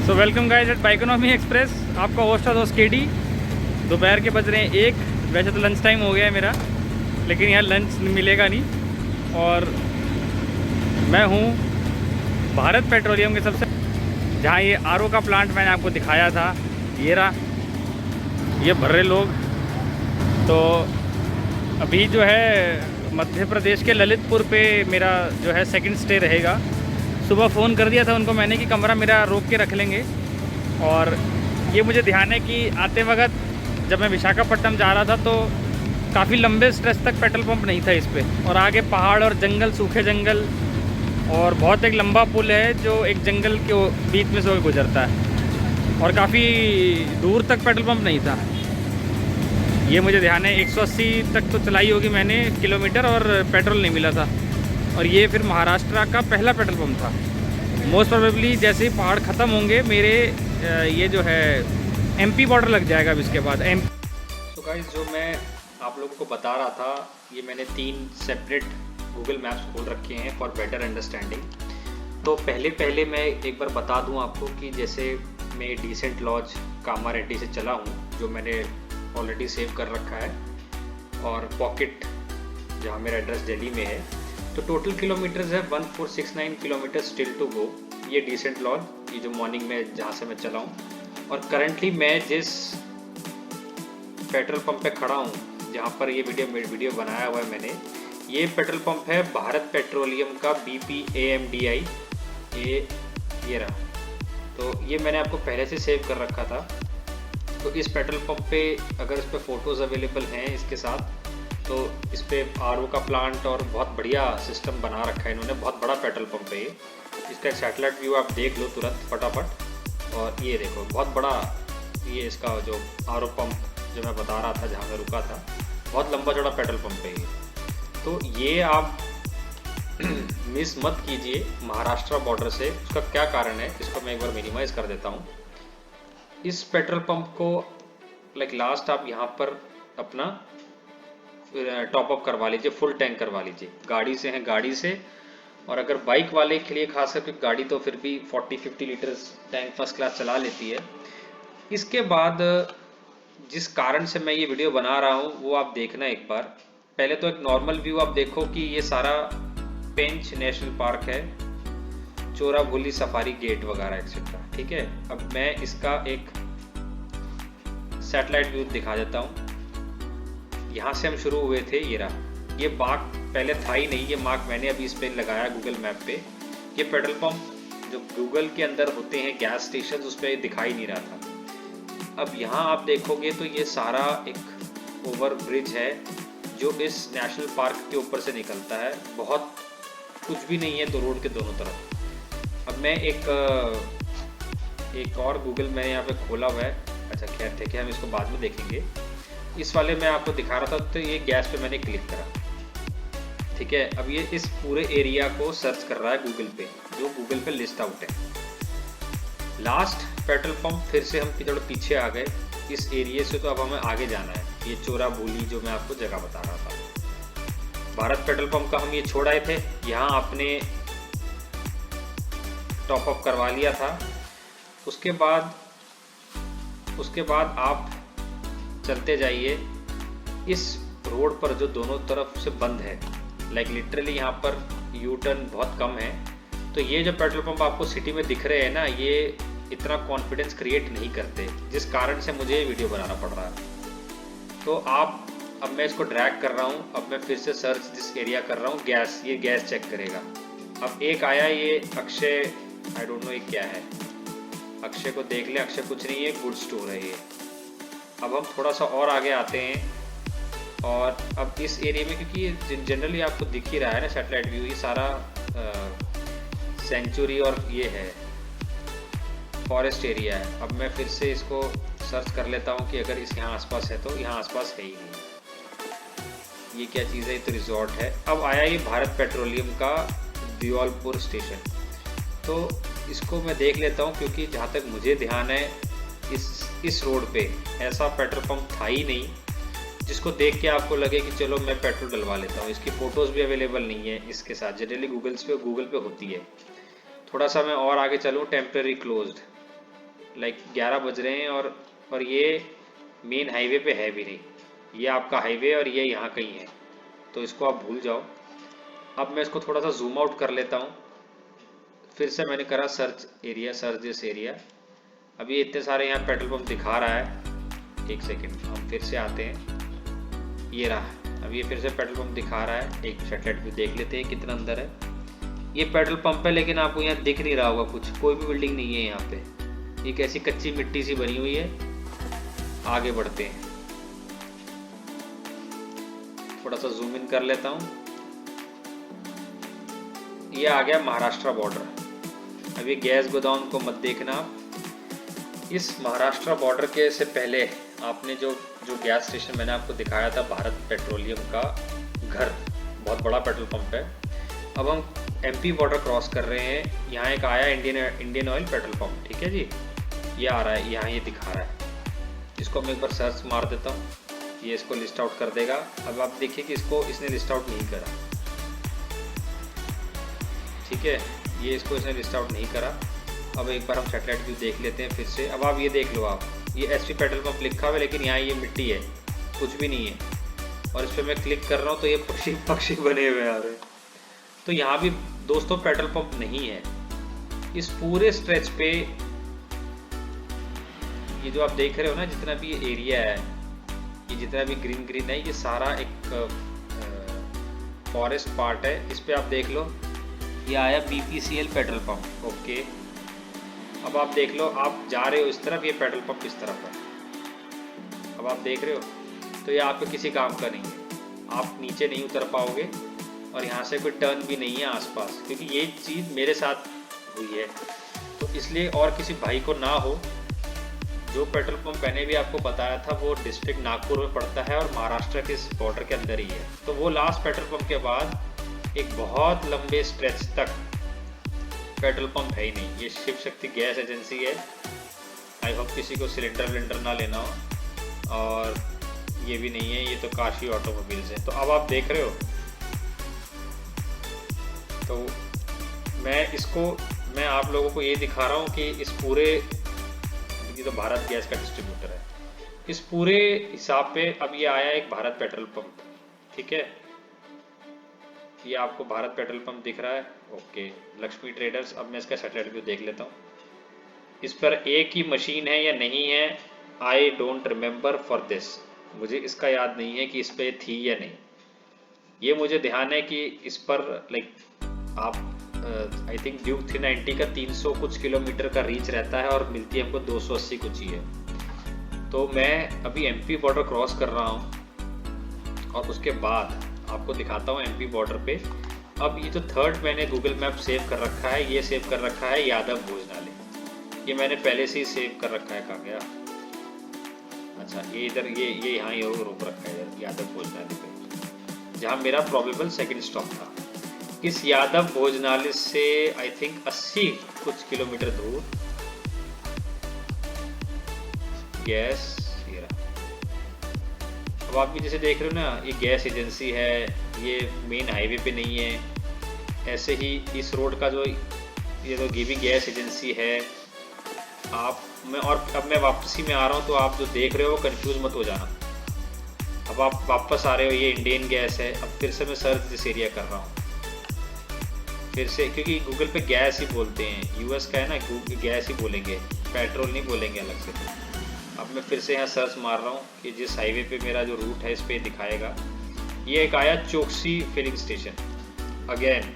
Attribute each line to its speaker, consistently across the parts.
Speaker 1: So welcome guys at Bikonomy express. आपका host है दोस्त केडी। दोपहर के बज रहे हैं 1। वैसे तो लंच टाइम हो गया है मेरा, लेकिन यहाँ लंच मिलेगा नहीं। और मैं हूँ भारत पेट्रोलियम के सबसे जहाँ ये आरओ का प्लांट मैंने आपको दिखाया था। ये रहा, ये भर रहे लोग। तो अभी जो है मध्य प्रदेश के ललितपुर पे मेरा जो है सेकंड स्टे रहेगा। सुबह फ़ोन कर दिया था उनको मैंने कि कमरा मेरा रोक के रख लेंगे। और ये मुझे ध्यान है कि आते वक्त जब मैं विशाखापट्टनम जा रहा था तो काफ़ी लंबे स्ट्रेच तक पेट्रोल पंप नहीं था इस पे, और आगे पहाड़ और जंगल, सूखे जंगल, और बहुत एक लंबा पुल है जो एक जंगल के बीच में से होकर गुजरता है, और काफ़ी दूर तक पेट्रोल पंप नहीं था। ये मुझे ध्यान है 180 तक तो चलाई होगी मैंने किलोमीटर, और पेट्रोल नहीं मिला था। और ये फिर महाराष्ट्र का पहला पेट्रोल पंप था। मोस्ट प्रोबेबली जैसे ही पहाड़ ख़त्म होंगे मेरे ये जो है एमपी बॉर्डर लग जाएगा। अब इसके बाद तो गाइस, जो मैं आप लोगों को बता रहा था, ये मैंने 3 सेपरेट गूगल मैप्स खोल रखे हैं फॉर बेटर अंडरस्टैंडिंग। तो पहले मैं एक बार बता दूं आपको कि जैसे मैं डिसेंट लॉज कामारेड्डी से चला हूं, जो मैंने ऑलरेडी सेव कर रखा है, और पॉकेट जहां मेरा एड्रेस दिल्ली में है। तो टोटल किलोमीटर्स है 1469 किलोमीटर स्टिल टू गो। ये डिसेंट लॉज, ये जो मॉर्निंग में जहाँ से मैं चला हूँ, और करंटली मैं जिस पेट्रोल पंप पे खड़ा हूँ, जहाँ पर ये वीडियो बनाया हुआ है मैंने, ये पेट्रोल पंप है भारत पेट्रोलियम का BPAMDI। ये रहा। तो ये मैंने आपको पहले से सेव कर रखा था। तो इस पेट्रोल पंप पे अगर इस पर फ़ोटोज़ अवेलेबल हैं इसके साथ, तो इस पर आरओ का प्लांट और बहुत बढ़िया सिस्टम बना रखा है इन्होंने। बहुत बड़ा पेट्रोल पंप है ये। इसका एक सैटेलाइट व्यू आप देख लो तुरंत फटाफट। और ये देखो बहुत बड़ा, ये इसका जो आरओ पंप जो मैं बता रहा था जहाँ मैं रुका था, बहुत लंबा चौड़ा पेट्रोल पंप है ये। तो ये आप मिस मत कीजिए महाराष्ट्र बॉर्डर से। उसका क्या कारण है, इसको मैं एक बार मिनिमाइज़ कर देता हूँ। इस पेट्रोल पंप को लास्ट आप यहाँ पर अपना टॉप अप करवा लीजिए, फुल टैंक करवा लीजिए। गाड़ी से हैं, गाड़ी से। और अगर बाइक वाले के लिए खास करके गाड़ी तो फिर भी 40-50 लीटर्स टैंक फर्स्ट क्लास चला लेती है। इसके बाद जिस कारण से मैं ये वीडियो बना रहा हूँ वो आप देखना एक बार। पहले तो एक नॉर्मल व्यू आप देखो कि ये सारा पेंच नेशनल पार्क है, चोराभूली सफारी गेट वगैरह एक्सेट्रा। ठीक है, अब मैं इसका एक सैटेलाइट व्यू दिखा देता हूँ। यहाँ से हम शुरू हुए थे, ये रहा। ये मार्क पहले था ही नहीं, ये मार्क मैंने अभी इस पर लगाया गूगल मैप पे। ये पेट्रोल पंप जो गूगल के अंदर होते हैं गैस स्टेशन, उस पर दिखाई नहीं रहा था। अब यहाँ आप देखोगे तो ये सारा एक ओवर ब्रिज है जो इस नेशनल पार्क के ऊपर से निकलता है। बहुत कुछ भी नहीं है तो रोड के दोनों तरफ। अब मैं एक और गूगल मैंने यहाँ पे खोला हुआ है। अच्छा खैर ठीक है, हम इसको बाद में देखेंगे। इस वाले मैं आपको दिखा रहा था, तो ये गैस पे मैंने क्लिक करा। ठीक है, अब ये इस पूरे एरिया को सर्च कर रहा है गूगल पे, जो गूगल पे लिस्ट आउट है। लास्ट पेट्रोल पंप फिर से हम थोड़ा पीछे आ गए इस एरिया से, तो अब हमें आगे जाना है। ये चोराभूली जो मैं आपको जगह बता रहा था, भारत पेट्रोल पंप का हम ये छोड़ आए थे। यहाँ आपने टॉप अप करवा लिया था। उसके बाद आप चलते जाइए इस रोड पर जो दोनों तरफ से बंद है। लिटरली यहाँ पर यू टर्न बहुत कम है। तो ये जो पेट्रोल पंप आपको सिटी में दिख रहे हैं ना, ये इतना कॉन्फिडेंस क्रिएट नहीं करते, जिस कारण से मुझे वीडियो बनाना पड़ रहा है। तो अब मैं इसको ड्रैग कर रहा हूँ। अब मैं फिर से सर्च जिस एरिया कर रहा हूँ, गैस, ये गैस चेक करेगा। अब एक आया ये अक्षय, आई डोंट नो ये क्या है। अक्षय को देख ले, अक्षय कुछ नहीं है, गुड स्टोर है ये। अब हम थोड़ा सा और आगे आते हैं, और अब इस एरिया में, क्योंकि जनरली आपको दिख ही रहा है ना सैटेलाइट व्यू, ये सारा सेंचुरी और ये है फॉरेस्ट एरिया है। अब मैं फिर से इसको सर्च कर लेता हूँ कि अगर इस यहाँ आसपास है, तो यहाँ आसपास है ही नहीं। ये क्या चीज़ है, ये तो रिजॉर्ट है। अब आया ये भारत पेट्रोलियम का दियोलपुर स्टेशन। तो इसको मैं देख लेता हूँ, क्योंकि जहाँ तक मुझे ध्यान है इस रोड पे ऐसा पेट्रोल पंप था ही नहीं जिसको देख के आपको लगे कि चलो मैं पेट्रोल डलवा लेता हूँ। इसकी फ़ोटोज़ भी अवेलेबल नहीं है इसके साथ, जनरली गूगल पे होती है। थोड़ा सा मैं और आगे चलूँ, टेम्प्रेरी क्लोज्ड,
Speaker 2: लाइक 11 बज रहे हैं और ये मेन हाईवे पे है भी नहीं। ये आपका हाईवे और ये यहाँ कहीं है, तो इसको आप भूल जाओ। अब मैं इसको थोड़ा सा जूम आउट कर लेता हूँ। फिर से मैंने करा search area, search this area. अभी इतने सारे यहाँ पेट्रोल पंप दिखा रहा है। एक सेकेंड, हम फिर से आते हैं। ये रहा, अब ये फिर से पेट्रोल पंप दिखा रहा है। एक सैटेलाइट व्यू देख लेते हैं कितना अंदर है। ये पेट्रोल पंप है, लेकिन आपको यहाँ दिख नहीं रहा होगा कुछ, कोई भी बिल्डिंग नहीं है यहाँ पे। एक ऐसी कच्ची मिट्टी सी बनी हुई है। आगे बढ़ते हैं, थोड़ा सा जूम इन कर लेता हूँ। ये आ गया महाराष्ट्र बॉर्डर। अब ये गैस गोदाम को मत देखना आप। इस महाराष्ट्र बॉर्डर के से पहले आपने जो गैस स्टेशन मैंने आपको दिखाया था, भारत पेट्रोलियम का घर, बहुत बड़ा पेट्रोल पंप है। अब हम एमपी बॉर्डर क्रॉस कर रहे हैं। यहाँ एक आया इंडियन ऑयल पेट्रोल पंप, ठीक है जी। ये आ रहा है, यहाँ ये दिखा रहा है। इसको मैं एक बार सर्च मार देता हूँ, ये इसको लिस्ट आउट कर देगा। अब आप देखिए कि इसको इसने लिस्ट आउट नहीं करा, ठीक है। ये इसको इसने लिस्ट आउट नहीं करा। अब एक बार हम सैटेलाइट व्यू देख लेते हैं फिर से। अब आप ये देख लो, आप ये एसपी पेट्रोल पंप लिखा हुआ है, लेकिन यहाँ ये मिट्टी है, कुछ भी नहीं है। और इस पर मैं क्लिक कर रहा हूँ तो ये पक्षी बने हुए आ रहे हैं। तो यहाँ भी दोस्तों पेट्रोल पंप नहीं है। इस पूरे स्ट्रेच पे ये जो आप देख रहे हो ना, जितना भी ये एरिया है, ये जितना भी ग्रीन है, ये सारा एक फॉरेस्ट पार्ट है। इस पे आप देख लो, ये आया BPCL पेट्रोल पंप, ओके। अब आप देख लो, आप जा रहे हो इस तरफ, ये पेट्रोल पंप इस तरफ है। अब आप देख रहे हो, तो ये आपके किसी काम का नहीं है। आप नीचे नहीं उतर पाओगे और यहाँ से कोई टर्न भी नहीं है आसपास, क्योंकि ये चीज़ मेरे साथ हुई है। तो इसलिए और किसी भाई को ना हो। जो पेट्रोल पंप मैंने भी आपको बताया था वो डिस्ट्रिक्ट नागपुर में पड़ता है और महाराष्ट्र के बॉर्डर के अंदर ही है। तो वो लास्ट पेट्रोल पंप के बाद एक बहुत लंबे स्ट्रेच तक पेट्रोल पंप है ही नहीं। ये शिव शक्ति गैस एजेंसी है। आई होप किसी को सिलेंडर ना लेना हो। और ये भी नहीं है, ये तो काशी ऑटोमोबाइल्स है। तो अब आप देख रहे हो, तो मैं आप लोगों को ये दिखा रहा हूँ कि इस पूरे, ये तो भारत गैस का डिस्ट्रीब्यूटर है, इस पूरे हिसाब पे अब ये आया एक भारत पेट्रोल पंप, ठीक है। ये आपको भारत पेट्रोल पंप दिख रहा है, ओके। लक्ष्मी ट्रेडर्स। अब मैं इसका सैटेलाइट व्यू देख लेता हूँ। इस पर एक ही मशीन है या नहीं है, I don't remember for this. मुझे इसका याद नहीं है कि इस पर थी या नहीं। ये मुझे ध्यान है कि इस पर लाइक आप आई थिंक ड्यूक 390 का 300 कुछ किलोमीटर का रीच रहता है और मिलती है हमको 280 कुछ ही है। तो मैं अभी एमपी बॉर्डर क्रॉस कर रहा हूँ और उसके बाद आपको दिखाता हूँ एमपी बॉर्डर पे। अब ये जो थर्ड मैंने गूगल मैप सेव कर रखा है, ये सेव कर रखा है यादव भोजनालय। ये मैंने पहले से ही सेव कर रखा है। कहाँ गया? अच्छा, ये इधर, ये यहाँ ही रोक रखा है इधर यादव भोजनालय पे, जहाँ मेरा प्रोबेबल सेकंड स्टॉप था। इस यादव भोजनालय से आई थिंक 80 कुछ किलोमीटर दूर गैस, ये रहा। अब आप भी जैसे देख रहे हो ना, ये गैस एजेंसी है, ये मेन हाईवे पे नहीं है। ऐसे ही इस रोड का जो ये तो गिवी गैस एजेंसी है। अब मैं वापसी में आ रहा हूँ, तो आप जो देख रहे हो कंफ्यूज मत हो जाना। अब आप वापस आ रहे हो, ये इंडियन गैस है। अब फिर से मैं सर्च दिस एरिया कर रहा हूँ फिर से, क्योंकि गूगल पे गैस ही बोलते हैं। यूएस का है ना, गूगल गैस ही बोलेंगे, पेट्रोल नहीं बोलेंगे अलग से। अब मैं फिर से यहाँ सर्च मार रहा हूँ कि जिस हाईवे पे मेरा जो रूट है इस पे दिखाएगा। ये एक आया चोकसी फिलिंग स्टेशन। अगेन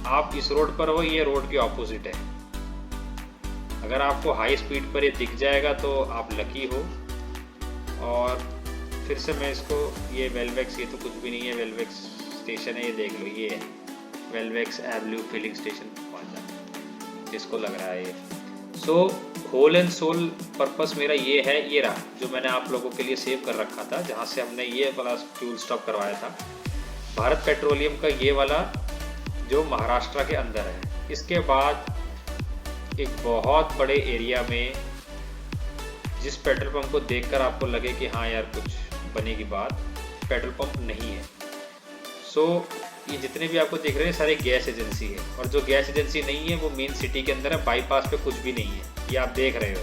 Speaker 2: आप इस रोड पर हो, ये रोड के ऑपोजिट है। अगर आपको हाई स्पीड पर ये दिख जाएगा तो आप लकी हो। और फिर से मैं इसको, ये वेलवेक्स, ये तो कुछ भी नहीं है, वेलवेक्स स्टेशन है, ये देख लो, ये है वेलवेक्स एवेन्यू फिलिंग स्टेशन पांडा, जिसको लग रहा है ये। So whole and sole purpose मेरा ये है, ये रहा जो मैंने आप लोगों के लिए सेव कर रखा था, जहाँ से हमने ये वाला फ्यूल स्टॉप करवाया था, भारत पेट्रोलियम का ये वाला जो महाराष्ट्र के अंदर है। इसके बाद एक बहुत बड़े एरिया में जिस पेट्रोल पंप को देखकर आपको लगे कि हाँ यार कुछ बने की बात, पेट्रोल पंप नहीं है। सो ये जितने भी आपको दिख रहे हैं सारे गैस एजेंसी है। और जो गैस एजेंसी नहीं है वो मेन सिटी के अंदर है, बाईपास पे कुछ भी नहीं है। ये आप देख रहे हो,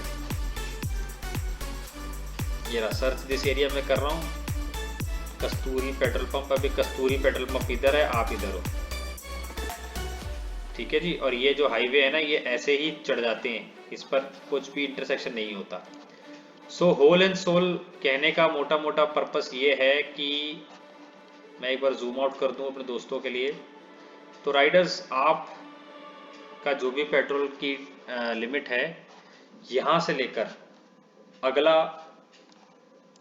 Speaker 2: ये रहा सर्च दिस एरिया में कर रहा हूँ, कस्तूरी पेट्रोल पंप। अभी कस्तूरी पेट्रोल पंप इधर है, आप इधर हो, ठीक है जी। और ये जो हाईवे है ना, ये ऐसे ही चढ़ जाते हैं, इस पर कुछ भी इंटरसेक्शन नहीं होता। सो होल एंड सोल कहने का मोटा मोटा पर्पस ये है कि मैं एक बार जूम आउट कर दूं अपने दोस्तों के लिए। तो राइडर्स, आप का जो भी पेट्रोल की लिमिट है, यहाँ से लेकर अगला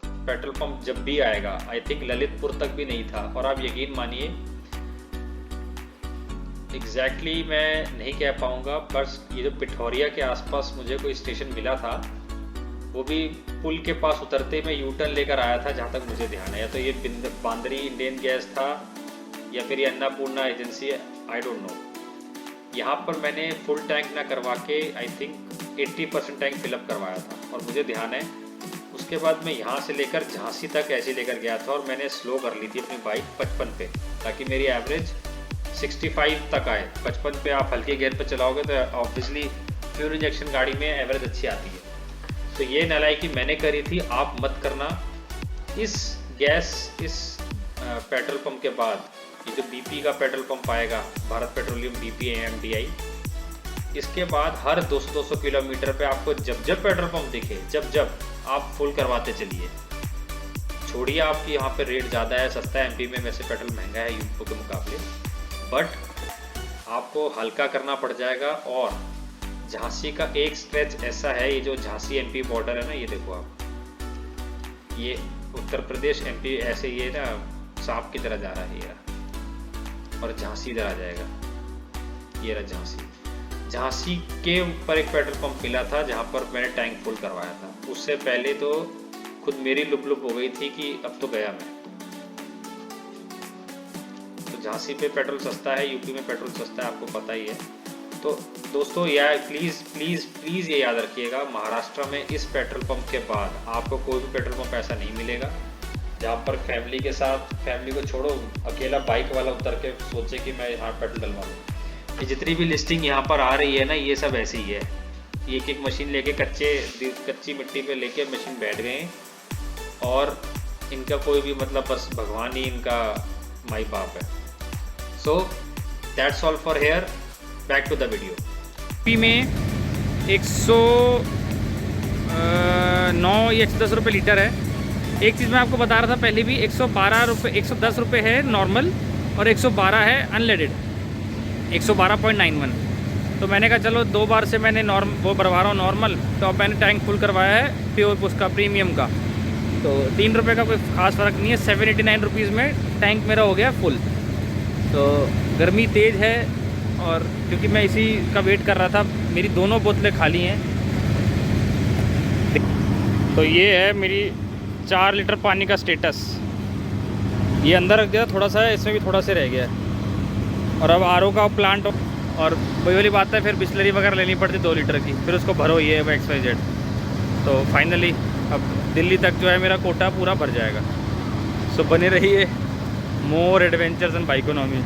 Speaker 2: पेट्रोल पंप जब भी आएगा, आई थिंक ललितपुर तक भी नहीं था, और आप यकीन मानिए एग्जैक्टली मैं नहीं कह पाऊंगा, बस ये जो पिठौरिया के आसपास मुझे कोई स्टेशन मिला था, वो भी पुल के पास उतरते मैं यू टर्न लेकर आया था, जहाँ तक मुझे ध्यान है। या तो ये बांदरी इंडियन गैस था या फिर ये अन्नपूर्णा एजेंसी है, आई डोंट नो। यहाँ पर मैंने फुल टैंक ना करवा के आई थिंक 80% टैंक फिलअप करवाया था, और मुझे ध्यान है उसके बाद मैं यहाँ से लेकर झांसी तक ऐसे लेकर गया था, और मैंने स्लो कर ली थी अपनी बाइक 55 पे, ताकि मेरी एवरेज 65 तक आए। 55 पे आप हल्के गियर पे चलाओगे तो ऑब्वियसली फ्यूल इंजेक्शन गाड़ी में एवरेज अच्छी आती है। तो ये नालायकी मैंने करी थी, आप मत करना। इस पेट्रोल पंप के बाद ये जो बीपी का पेट्रोल पंप आएगा, भारत पेट्रोलियम बीपी AMDI, इसके बाद हर 200-200 किलोमीटर पे आपको जब पेट्रोल पंप दिखे, जब आप फुल करवाते चलिए। छोड़िए आपकी यहाँ पे रेट ज़्यादा है, सस्ता है, MP में वैसे पेट्रोल महंगा है यूपी के मुकाबले, बट आपको हल्का करना पड़ जाएगा। और झांसी का एक स्ट्रेच ऐसा है, ये जो झांसी MP बॉर्डर है ना, ये देखो आप, ये उत्तर प्रदेश MP ऐसे ये ना सांप की तरह जा रहा है ये रहा, और झांसी इधर आ जाएगा, ये रहा झांसी के ऊपर एक पेट्रोल पंप मिला था जहाँ पर मैंने टैंक फुल करवाया था। उससे पहले तो खुद मेरी लुप हो गई थी कि अब तो गया मैं। तो झांसी पे पेट्रोल सस्ता है, यूपी में पेट्रोल सस्ता है, आपको पता ही है। तो दोस्तों यार प्लीज़ ये याद रखिएगा, महाराष्ट्र में इस पेट्रोल पंप के बाद आपको कोई भी पेट्रोल पंप ऐसा नहीं मिलेगा जहाँ पर फैमिली के साथ, फैमिली को छोड़ो, अकेला बाइक वाला उतर के सोचे कि मैं यहाँ पेट्रोल डलवा लूँ। ये जितनी भी लिस्टिंग यहाँ पर आ रही है ना, ये सब ऐसी ही है। एक मशीन लेके कच्ची मिट्टी पे लेके मशीन बैठ गए, और इनका कोई भी मतलब, बस भगवान ही इनका माई बाप है। So that's all for here, back to the video.
Speaker 1: P में 109 या 110 रुपये लीटर है। एक चीज़ मैं आपको बता रहा था पहले भी, 110 रुपये है नॉर्मल, और 112 है अनलेडेड, 112.91। तो मैंने कहा चलो 2 बार से मैंने वो भरवा रहा हूँ नॉर्मल, तो अब मैंने टैंक फुल करवाया है प्योर उसका प्रीमियम का। तो 3 रुपये का कोई ख़ास फ़र्क नहीं है, 789 रुपीज़ में टैंक मेरा हो गया फुल। तो गर्मी तेज़ है, और क्योंकि मैं इसी का वेट कर रहा था, मेरी दोनों बोतलें खाली हैं। तो ये है मेरी 4 लीटर पानी का स्टेटस। ये अंदर रख दिया थोड़ा सा है, इसमें भी थोड़ा सा रह गया है। और अब RO का प्लांट, और वही वाली बात है, फिर बिस्लरी वगैरह लेनी पड़ती 2 लीटर की, फिर उसको भरो, ये XYZ। तो फाइनली अब दिल्ली तक जो है मेरा कोटा पूरा भर जाएगा। सो बने रहिए, मोर एडवेंचर्स एंड बाइकोनॉमी।